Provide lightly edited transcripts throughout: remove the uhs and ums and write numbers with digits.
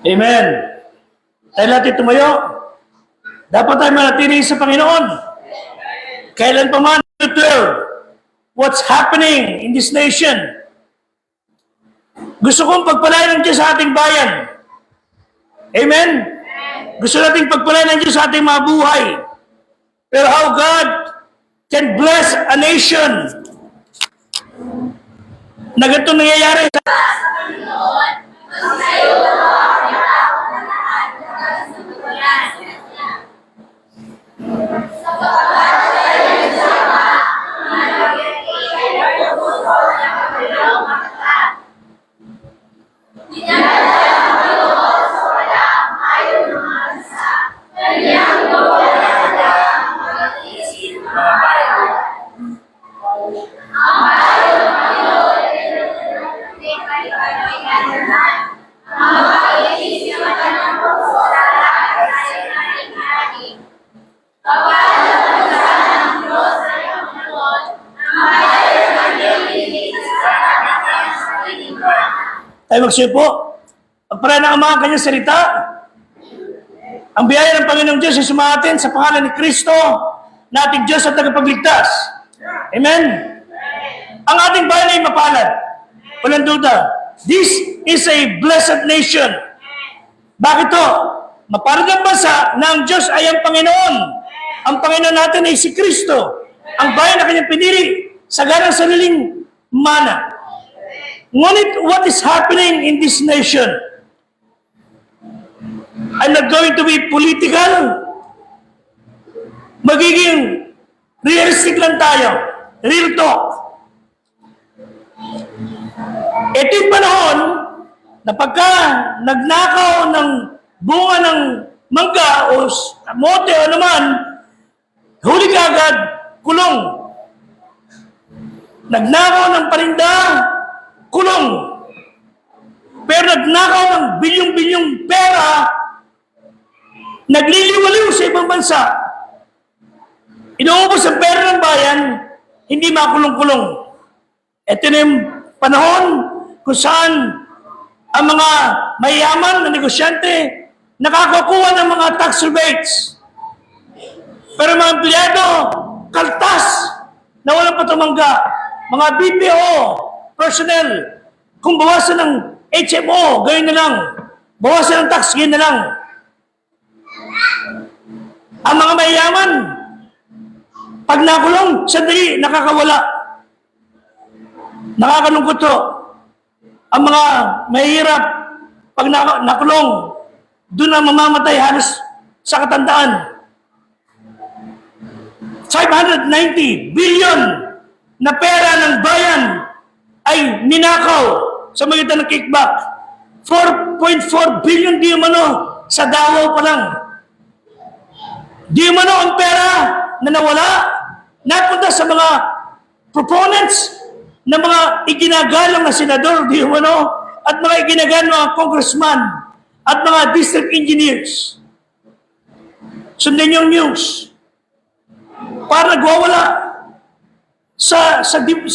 Amen. Tayo natin tumayo. Dapat tayo manatili sa Panginoon. Kailan pa man what's happening in this nation. Gusto kong pagpalain ng Diyos sa ating bayan. Amen? Gusto nating pagpalain ng Diyos sa ating mga buhay. Pero how God can bless a nation na ganito nangyayari sa tayo magsipo. Pagpalain ng Ama ang kanyang salita. Ang biyaya ng Panginoong Diyos ay sumatin sa pangalan ni Kristo, na ating Diyos at tagapagligtas. Amen? Ang ating bayan ay mapalad. Walang duda. This is a blessed nation. Bakit to? Mapalad ang bansa na ang Diyos ay ang Panginoon. Ang Panginoon natin ay si Kristo. Ang bayan na kanyang pinili sa ganang sariling mana. Ngunit what is happening in this nation? I'm not going to be political. Magiging realistic lang tayo. Real talk. Ito yung panahon na pagka nagnakaw ng bunga ng mangga o mote o naman, huli ka agad, kulong. Nagnakaw ng parinda, kulong. Pero nagnakaw ng bilyong-bilyong pera, nagliliwaliw sa ibang bansa, inuubos ang pera ng bayan, hindi makulong-kulong. Ito na yung panahon kung saan ang mga mayayaman na negosyante nakakakuha ng mga tax rebates. Pero mga empleyado, kaltas na walang patumangga. Mga BPO personnel, kung bawasan ng HMO, gayon na lang. Bawasan ng tax, gayon na lang. Ang mga mayayaman, pag nakulong, sandali, nakakawala. Nakakalungkot to. Ang mga mahirap, pag nakulong, doon ang mamamatay halos sa katandaan. 590 billion na pera ng bayan ay ninakaw sa magitan ng kickback. 4.4 billion di umano sa Davao pa lang. Di umano ang pera na nawala, napunta sa mga proponents ng mga iginagalang na senador, di umano, at mga iginagalang mga congressman at mga district engineers. Sundin yung news. Para nagwawala sa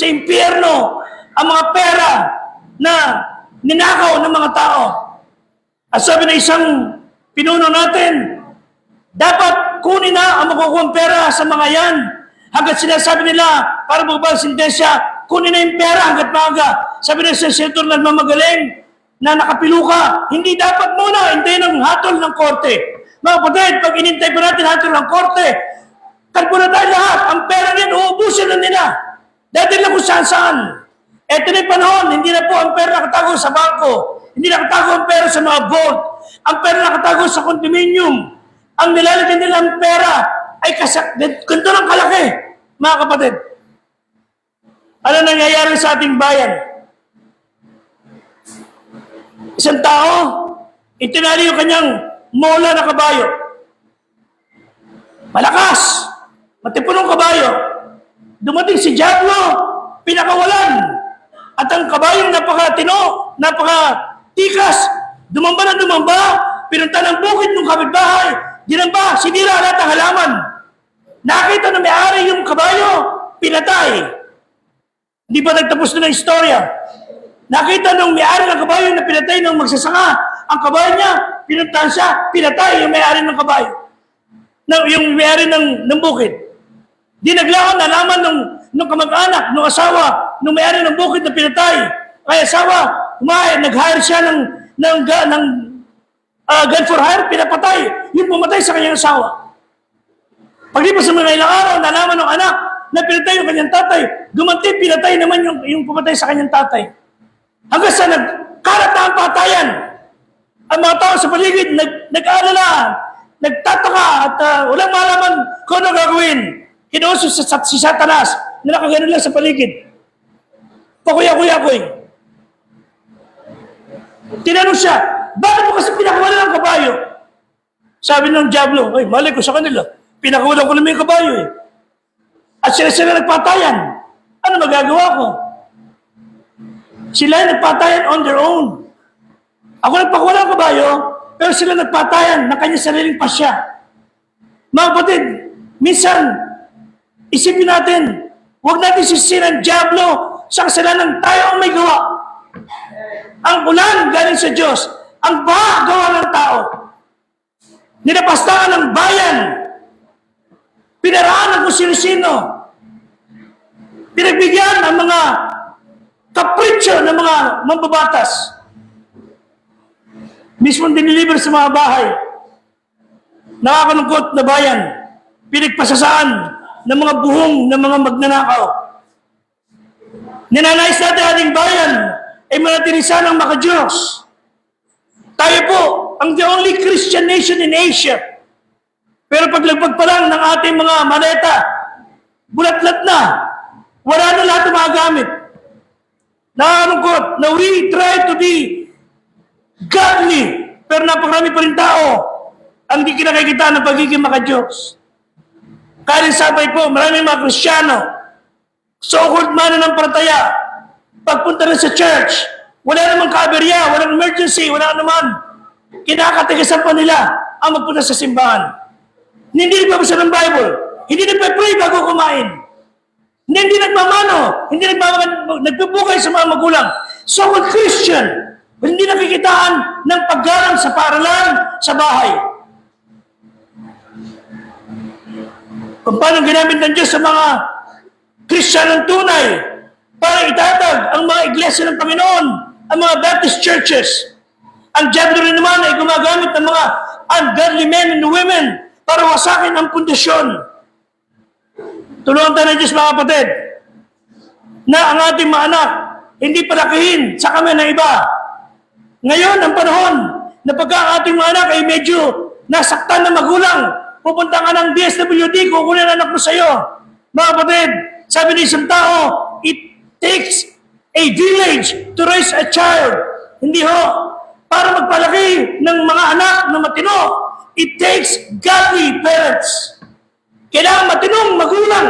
impyerno ang mga pera na ninakaw ng mga tao. At sabi na isang pinuno natin, dapat kunin na ang makukuha pera sa mga yan. Hanggat sinasabi nila, para bubal sintensya, kunin na yung pera hanggat maaga. Sabi na sa senator na mamagaling, na nakapiluka, hindi dapat muna hintayin ang hatol ng korte. Mga kapatid, pag inintay pa natin hatol ng korte, kalbo na tayo lahat. Ang pera niyan, uubusin na nila. Dahil lang kung saan-saan. Ito na yung panahon, hindi na po ang pera nakatago sa bangko. Hindi nakatago ang pera sa mga vault. Ang pera nakatago sa condominium. Ang nilalagyan nila ang pera ay ganito ng kalaki, mga kapatid. Ano nangyayari sa ating bayan? Isang tao, itinali yung kanyang mola na kabayo. Malakas, matipunong kabayo. Dumating si Diablo, pinakawalan. At ang kabayong napakatino, napakatikas, dumamba na dumamba, pinunta ng bukid ng kapitbahay, dinamba, sinira lahat ang halaman. Nakita na may-ari yung kabayo, pinatay. Hindi pa nagtapos na ng istorya. Nakita nung may-ari ng kabayo na pinatay ng magsasaka, ang kabayo niya, pinuntahan siya, pinatay yung may-ari ng kabayo. Yung may-ari ng bukid. Di naglaon, nalaman nung kamag-anak, nung asawa, nung may-ari ng bukid na pinatay. Kaya asawa, nag-hire siya ng gun for hire, pinapatay. Yung pumatay sa kanyang asawa. Paglipas sa mga ilang araw, nalaman ng anak na pinatay yung kanyang tatay. Gumanti, pinatay naman yung pumatay sa kanyang tatay. Hanggang sa nagkarat na ang patayan. Ang mga tao sa paligid, nag-aalala, nagtataka at walang malaman kung ano gagawin. Kinuso si Satanas na nakagano lang sa paligid. Pakuya-kuya-kuy. Tinanong siya, bakit mo kasi pinakawalan ang kabayo? Sabi ng Diablo, ay, mali ko sa kanila. Pinakawalan ko naman yung kabayo eh. At sila nagpatayan. Ano magagawa ko? Sila nagpatayan on their own. Ako nagpakawalan ng kabayo, pero sila nagpatayan ng kanyang sariling pasya. Mga kapatid, minsan, isipin natin, huwag natin sisiran ng Diablo sa kasalanan tayo ang may gawa. Ang ulan galing sa Diyos, ang baha gawa ng tao. Ninapastangan ng bayan, pinaraan ng kung sino-sino, pinagbigyan ang mga kapritsyo ng mga mambabatas. Mismo diniliver sa mga bahay. Nakakalungkot na bayan. pinagpasasaan ng mga buhong ng mga magnanakaw. Ninanais natin ating bayan ay manatili sanang makadiyos. Tayo po ang the only Christian nation in Asia. Pero paglagpag pa lang ng ating mga maleta, bulat-lat na, wala na lahat ng mga gamit. Nakakalungkot na we try to be godly, pero napakarami pa rin tao ang di kinakikita ng pagiging makadiyos. Kaya sabay po, maraming mga Kristiyano, so-called mananampalataya, pagpunta rin sa church, wala namang kaberya, walang emergency, wala naman. Kinakatigasan pa nila ang magpunta sa simbahan. Hindi nagbabasa ng Bible, hindi nagpa-pray bago kumain. Hindi nagmamano, hindi nagpupukay sa mga magulang. So-called Christian, hindi nakikitaan ng paggalang sa paaralan, sa bahay. Kung paano ginamit ng Diyos sa mga Kristiyanong tunay para itatag ang mga iglesia ng Panginoon, ang mga Baptist churches. Ang diablo rin naman ay gumagamit ng mga ungodly men and women para wasakin ang pundasyon. Tulungan tayo ng Diyos mga kapatid na ang ating mga anak hindi palakihin sa kami ng iba. Ngayon, ang panahon na pagka ang ating mga anak ay medyo nasaktan na magulang, pupunta ka ng DSWD, kukunin ang anak mo sa iyo. Mga kapatid, sabi ng isang tao, it takes a village to raise a child. Hindi ho, para magpalaki ng mga anak na matino, it takes godly parents. Kailangan matinong magulang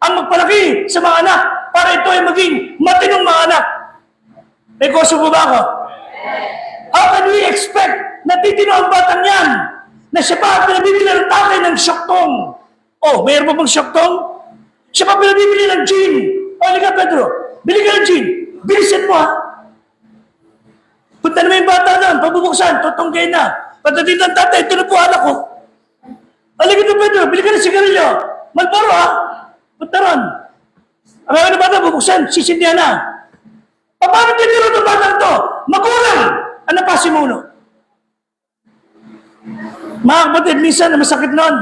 ang magpalaki sa mga anak para ito ay maging matinong mga anak. May koso po ba ako? How can we expect na titino ang batang yan na siya pa pinabibili ng tatay ng syoktong? Oh, mayroon pa bang syoktong? Siya pa pinabibili ng gin. O, halika Pedro, bili ka ng gin. Bilisan mo ha. Punta naman yung bata doon, pabubuksan, tutunggayin na. Pagdating ng tatay, ito na po anak ko. Halika ito Pedro, bili ka ng sigarilyo. Malboro ha. Punta ron. Ang mga bata, bubuksan, sisindihan na. Paano tiniro itong batang ito? Magulang! Ano pa si Muno? Mga kapatid, minsan na masakit noon.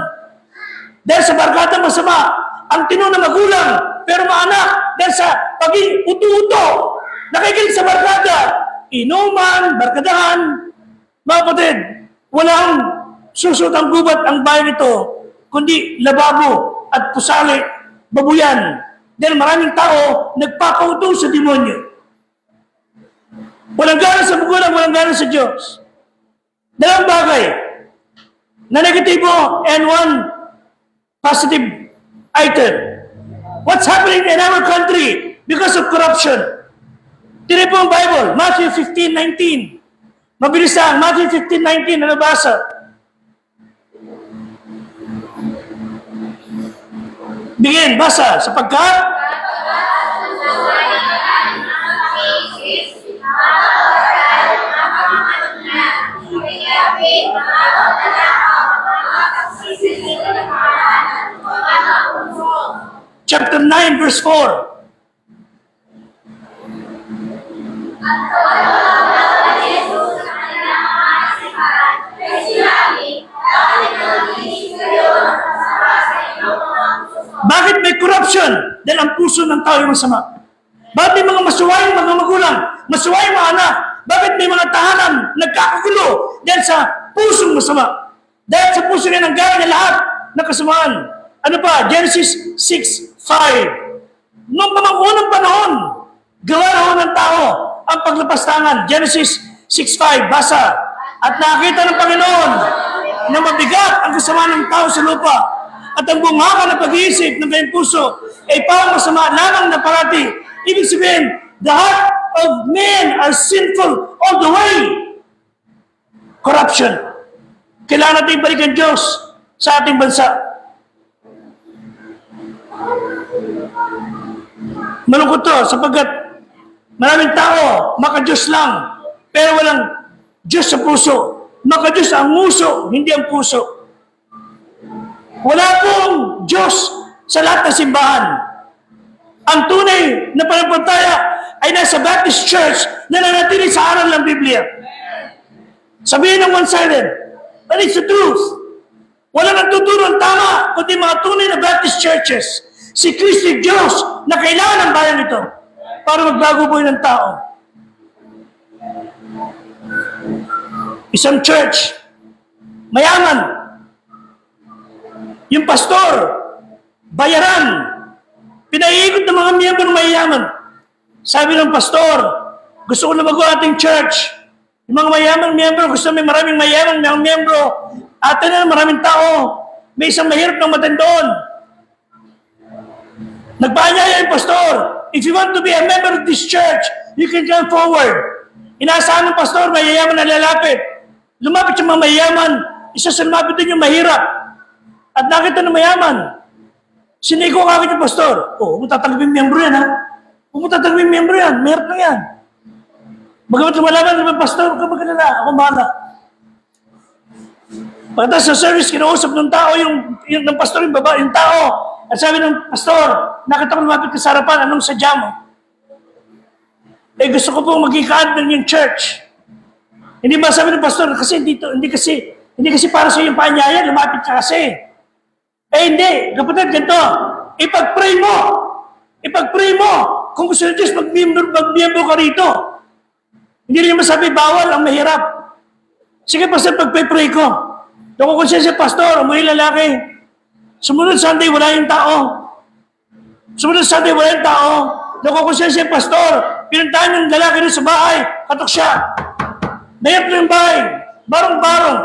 Dahil sa barkada masama, ang tino na magulang, pero maanak, dahil sa paging uto-uto, nakikinig sa barkada, inuman, barkadahan, mga kapatid, walang susot ang gubat ang bayan ito, kundi lababo at pusali, babuyan. Dahil maraming tao nagpapauto sa demonyo. Walang galang sa magulang, walang galang sa Diyos. Dalawang bagay na negatibo and one positive item. What's happening in our country because of corruption? Tira po ang Bible, Matthew 15:19. Mabilis lang, Matthew 15:19 na nabasa. Bigyan, basa, sapagkat Chapter 9, verse 4. Bakit may corruption? Dahil ang puso ng tao ay masama. Bakit may mga masuwayang mga magulang, masuwayang mga anak? Bakit may mga tahanan nagkakagulo? Dahil sa pusong masama. Dahil sa puso niya nanggaling na lahat ng kasamaan. Ano pa? Genesis 6:5. Noong unang panahon, gawa na ho ng tao ang paglapastangan. Genesis 6:5, basa. At nakita ng Panginoon na mabigat ang kasamaan ng tao sa lupa at ang bungakan ng pag-iisip ng kanyang puso ay parang masama lamang na parati. Ibig sabihin, the heart of men are sinful all the way. Corruption. Kailangan natin balikan Diyos sa ating bansa. Malungkot to sapagkat maraming tao, maka-Diyos lang, pero walang Diyos sa puso. Maka-Diyos ang muso, hindi ang puso. Wala pong Diyos sa lahat ng simbahan. Ang tunay na pananampalataya ay nasa Baptist Church na nanatili sa aral ng Biblia. Sabihin ng one-sided, but it's the truth. Wala nagtuturo ng tama, kundi mga tunay na Baptist churches. Si Kristo Diyos na kailangan ng bayan ito para magbago buhay ng tao. Isang church, mayaman. Yung pastor, bayaran. Pinaiikot ng mga miyembro mayayaman. Sabi ng pastor, gusto ko na mag-go ating church. Yung mga mayaman miyembro, gusto may maraming mayaman mga miyembro. Atin na maraming tao. May isang mahirap ng matandoon. Nagpaanyaya yung pastor. If you want to be a member of this church, you can come forward. Inaasahan ng pastor, mayayaman na lalapit. Lumapit yung mga mayayaman. Isa sa lumapit din yung mahirap. At nakita ng mayaman. Siniko kagad yung pastor. Huwag mo tatanggapin miyembro yan, ha? Huwag mo tatanggapin miyembro yan. Meron lang yan. Magamat lumalaman ng pastor, huwag ka magkalala. Ako bahala. Pagkatapos sa service, kinausap ng tao ng pastor, yung baba, yung tao. At sabi ng pastor, nakita ko lumapit ka sa harapan, anong sadya mo? Gusto ko pong magkikaad ng yung church. Hindi ba sabi ng pastor, kasi hindi kasi para sa yung paanyaya, lumapit ka kasi. Hindi, kapatid, ganito. Ipag-pray mo. Kung gusto ng Diyos, mag-miyembro ka rito. Hindi rin masabi, bawal, ang mahirap. Sige, pastor, pag-pray ko. Doon ko siya pastor, umuwi lalaki. Sumunod Sunday, wala yung tao. Doon ko siya pastor, pinuntahan yung lalaki rin sa bahay, katok siya. Mayat na yung bahay, barong-barong.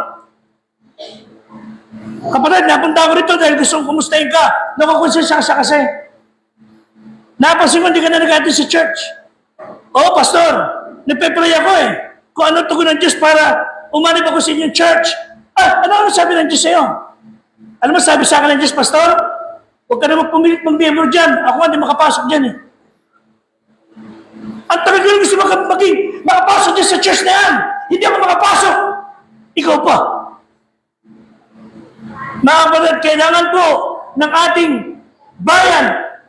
Kapatid, napunta ako rito dahil gusto kong kumustahin ka. Nakukonsensya ka kasi. Napansin ko, hindi ka na nag-attend sa church. Oo, pastor, nagpe-pray ako eh. Kung ano tugon ng Diyos para umanib ako sa inyong church. Ano sabi ng Diyos sa'yo? Alam mo, sabi sa akin ng Diyos, pastor, huwag ka na magpumilit mag-member dyan. Ako hindi makapasok dyan eh. Ang tagal ko gusto makapasok dyan sa church na yan. Hindi ako makapasok. Ikaw pa. Mga kapatid, kailangan po ng ating bayan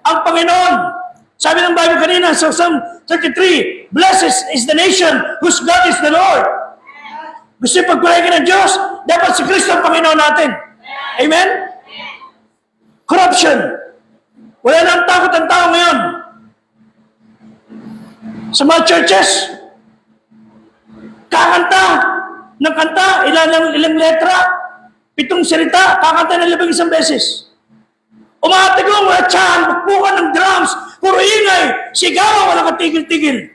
ang Panginoon. Sabi ng Bible kanina sa Psalm 33, Blessed is the nation whose God is the Lord. Gusto yung pagpalay ka ng Diyos, dapat si Kristo ang Panginoon natin. Amen? Corruption. Wala na ang takot ang tao ngayon. Sa mga churches, kakanta ng kanta, ilang letra, 7 salita, kakanta ng 11 beses. Umatigong, wala tiyan, magpukan ng drums, puro ingay, sigaw, wala katigil-tigil.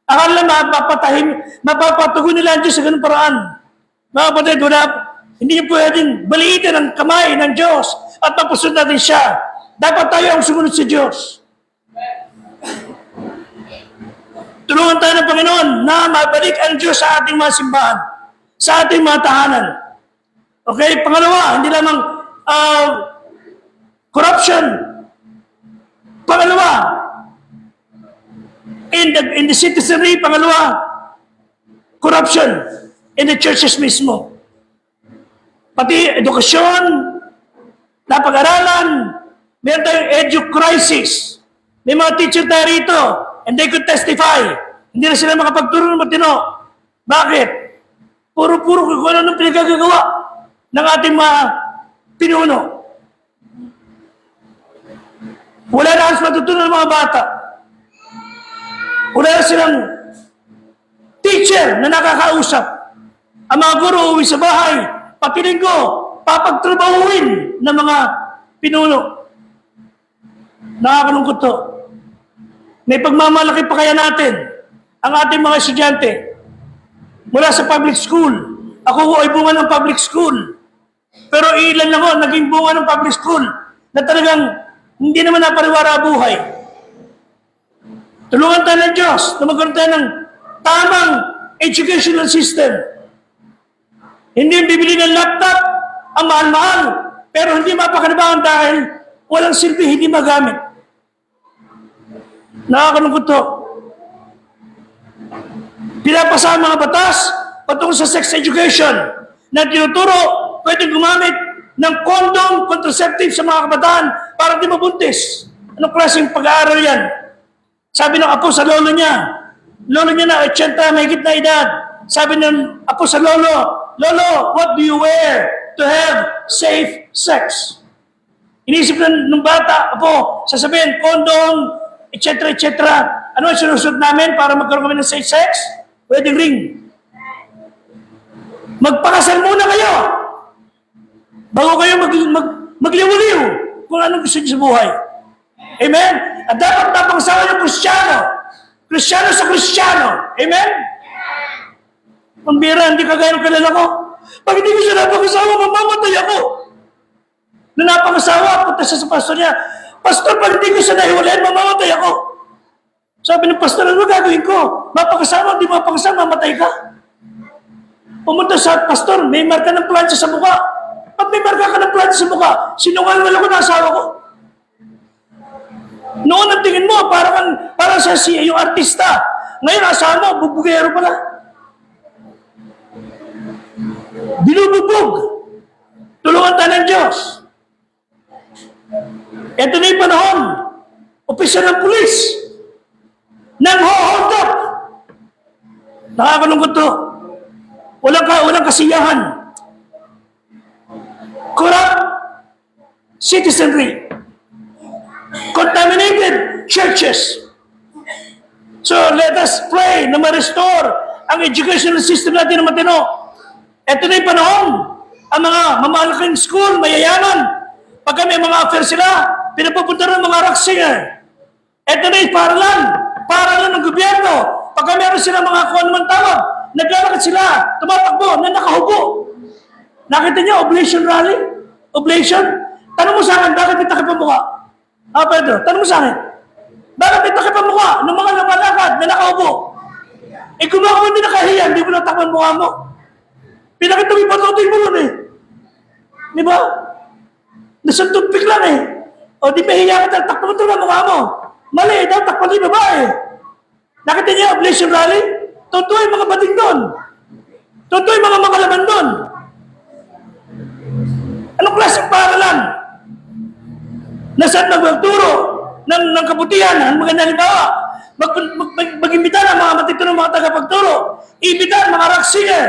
Akala mapapatugon nila ang Diyos sa ganung paraan. Mga kapatid, hindi niyo pwedeng baliitin ang kamay ng Diyos at mapusunod natin siya. Dapat tayo ang sumunod sa Diyos. Tulungan tayo ng Panginoon na mabalik ang Diyos sa ating mga simbahan, sa ating mga tahanan. Okay, pangalawa, hindi lamang corruption. Pangalawa, in the citizenry, pangalawa, corruption in the churches mismo. Pati edukasyon, napag-aralan, meron tayong edu-crisis. May mga teacher tayo rito, and they could testify. Hindi na sila makapagturo ng matino. Bakit? Puro-puro kung ano nang pinagagagawa ng ating mga pinuno. Wala na ang matutunan ng mga bata. Wala na silang teacher na nakakausap. Ang mga guro uwi sa bahay, papiling ko, papagtrabahuin ng mga pinuno. Nakakalungkot to. May pagmamalaki pa kaya natin ang ating mga estudyante mula sa public school. Ako ay bunga ng public school. Pero ilan lang ako naging bunga ng public school na talagang hindi naman napariwara buhay. Tulungan tayo ng Diyos na magkaroon tayo ng tamang educational system. Hindi yung bibili ng laptop, ang mahal-mahal, pero hindi mapakinabangan dahil walang silbi, hindi magamit. Nakakalungkot to. Pinapasa ang mga batas patungkol sa sex education na tinuturo pwedeng gumamit ng condom contraceptive sa mga kabataan para di mabuntis. Anong klaseng pag-aaral yan? Sabi ng apo sa lolo niya na 80, may higit na edad. Sabi ng apo sa lolo, Lolo, what do you wear? to have safe sex. Inisip ng bata, apo, sasabihin, condom, etc., etc. Ano ang sinusunod namin para magkaroon kami ng safe sex? Wedding ring. Magpakasal muna kayo bago kayo magliwaliw kung anong gusto niyo sa buhay. Amen? At dapat napangasawa ng Kristiyano. Kristiyano sa Kristiyano. Amen? Pambira, hindi kagaya ng kilala ko. Pag hindi ko siya napangasawa, mamamatay ako. Nung napangasawa, punta siya sa pastor niya, Pastor, pag hindi ko siya nahiwalayan, mamamatay ako. Sabi ng pastor, ano gagawin ko? Mapakasawa, hindi mapakasawa, mamatay ka. Pumunta sa pastor, may marka ng plancha sa mukha. Pag may marka ka ng plancha sa mukha, sinungaling ako na asawa ko. Noon ang tingin mo, parang siya yung artista. Ngayon, asawa mo, bubugero pala. Binububog. Tulungan tayo ng Diyos. Ito na yung panahon. Opisyal ng pulis. Nang hold up. Nakakalungkot to. Walang kasiyahan. Corrupt citizenry. Contaminated churches. So let us pray na ma-restore ang educational system natin na matino. Ito na yung panahon. Ang mga mamalaking school, mayayaman. Pagka may mga affair sila, pinapupunta rin mga rock singer. Ito na yung paralan ng gobyerno. Pagka meron sila mga kung naman tawag, naglalakad sila, tumatakbo, na nakahubo. Nakita niyo, oblation rally? Oblation? Tanong mo sa akin, bakit may takip ang mukha? Pedro, tanong mo sa akin, bakit may takip ang mukha ng mga lumalakad na nakaubo? Kung ako hindi nakahiya, hindi mo natakpan ang mukha mo. Pinakita mo yung patutoy mo nun eh. Di ba? Nasa toothpick lang eh. O di mahiya ka, takpan mo ito na mukha mo. Mali, daw takpan yung babae. Nakita niya, oblation rally? Totoo yung mga bating doon. Totoo yung mga makalaban doon. Anong klaseng paralan? Nasaan magturo ng kabutihan, ang mga halimbawa, mag-imbita ng mga matitinong mga tagapagturo, imbita ang mga rock singer,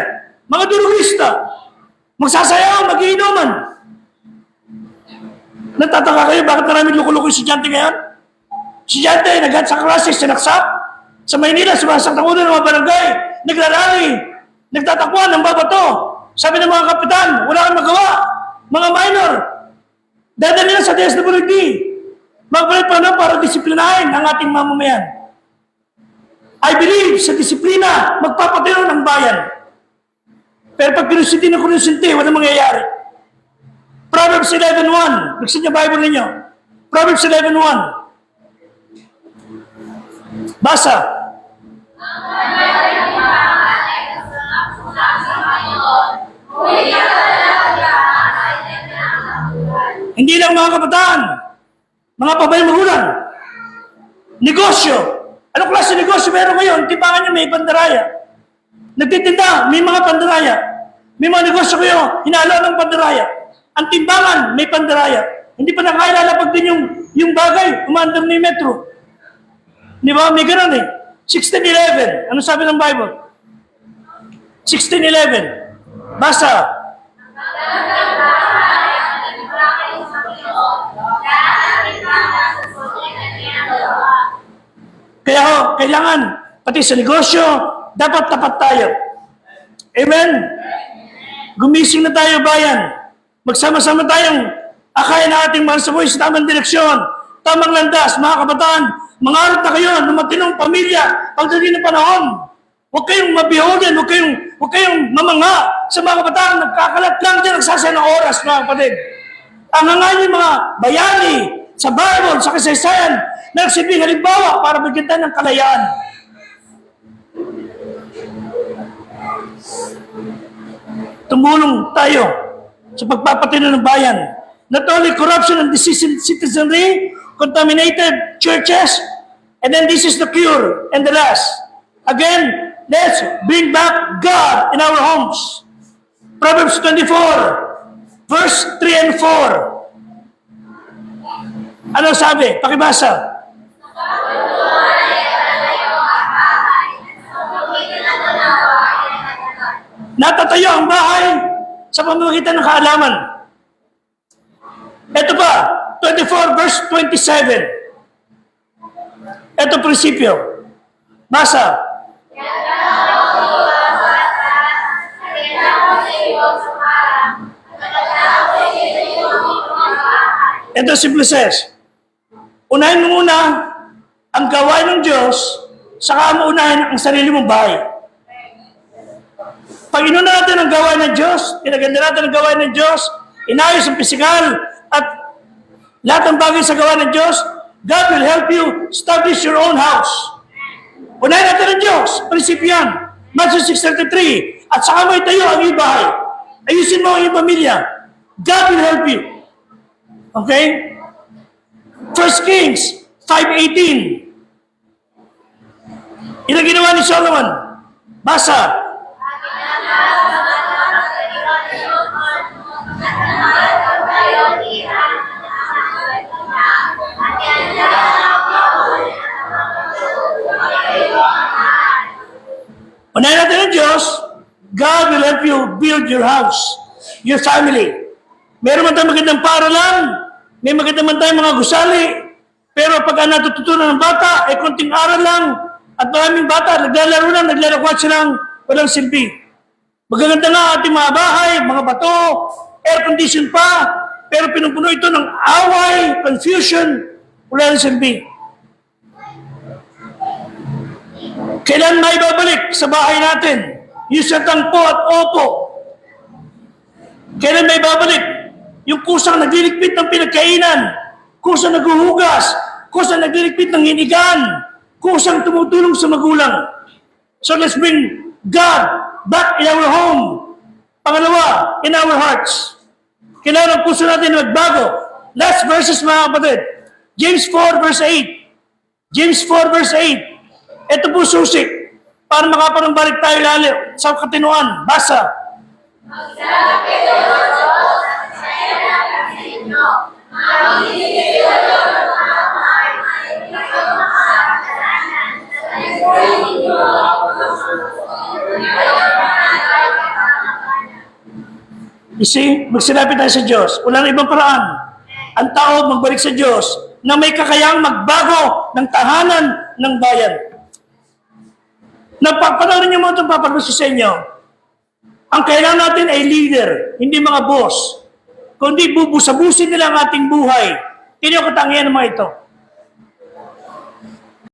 mga durugista, magsasayaw, mag-iinuman. Natataka kayo, bakit maraming loko-loko yung estudyante ngayon? Estudyante, naghat sa klase, sinaksak. Sa Maynila, sumasakta ulo ng mga barangay, nagrarally, nagtatakbuhan ng babato. Sabi ng mga kapitan, wala kang magawa. Mga minor, dadali na sa DSWD. Magbalik pa na para disiplinahin ang ating mamamayan. I believe sa disiplina, magpapatino ng bayan. Pero pag kinusinti na kinusinti, walang mangyayari. Proverbs 11:1. Buksan niyo Bible ninyo. Proverbs 11:1. Basa. Hindi lang mga kabataan, mga pabayang magulang. Negosyo. Anong klase negosyo meron ngayon? Timbangan niyo may pandaraya. Nagtitinda, may mga pandaraya. May mga negosyo kayo, hinalo ng pandaraya. Ang timbangan, may pandaraya. Hindi pa nakailalapag din yung bagay, umandar ni metro. Di ba? May ganun eh. 16:11. Ano sabi ng Bible? 16:11. Basa. Kaya kailangan, pati sa negosyo, dapat tapat tayo. Amen? Gumising na tayo, bayan. Magsama-sama tayong akayin na ating mahal sa buhay sa tamang direksyon, tamang landas, mga kabataan, mangarap na kayo ng matinong pamilya pagdating ng panahon. Huwag kayong mabihogin, huwag kayong mamanga sa mga kabataan, nagkakalat lang dyan, nagsasaya ng oras, mga kapatid. Ang hangayin yung mga bayani sa Bible, sa kasaysayan, na nagsibing halimbawa para bigyan tayo ng kalayaan. Tumulong tayo sa pagpapatino ng bayan. Not only corruption and deceive citizenry, contaminated churches, and then this is the cure and the last. Again, let's bring back God in our homes. Proverbs 24, verse 3 and 4. Ano sabi? Pakibasa. Natatayo ang bahay sa pamamagitan ng kaalaman. Ito pa, 24 verse 27. Ito prinsipyo. Basa. Ito simple says, unahin mo muna ang gawain ng Diyos, saka mo unahin ang sarili mong bahay. Pag inuna natin ang gawain ng Diyos, pinaganda natin ang gawain ng Diyos, inayos ang pisikal, at lahat ng bagay sa gawain ng Diyos, God will help you establish your own house. Unahin natin ang Diyos, prinsipyo yan. Matthew 6:33, at saka mo itayo ang iyong bahay. Ayusin mo ang iyong pamilya. God will help you. Okay? 1 Kings 5:18. Ilang ginawa ni Solomon? Basa. Unahin natin ang Diyos, God will help you build your house, your family. Meron man tayong magandang paaralan, may magandang man tayong mga gusali, pero pag natututunan ng bata, ay konting aral lang, at maraming bata, naglalaro lang, naglalakwat silang walang silbi. Magaganda nga ating mga bahay, mga bato, air condition pa, pero pinupuno ito ng away, confusion, wala ng silbi. Kailan may babalik sa bahay natin? Yung sa tangpo at opo. Kailan may babalik? Yung kusang nagliligpit ng pinagkainan, kusang naghuhugas, kusang nagliligpit ng hinigaan, kusang tumutulong sa magulang. So let's bring God back in our home. Pangalawa, in our hearts. Kailangan ang puso natin magbago. Last verses mga kapatid. James 4 verse 8. James 4 verse 8. Ito po susi para makapanumbalik tayo lalo sa katinuan. Basa. You see, magsilapit tayo sa Diyos. Walang ibang paraan. Ang tao magbalik sa Diyos na may kakayang magbago ng tahanan ng bayan. Napapanoorin niyo mo itong papagusto sa inyo. Ang kailangan natin ay leader, hindi mga boss. Kundi bubusabusin nila ang ating buhay. Hindi yung katangian ng mga ito.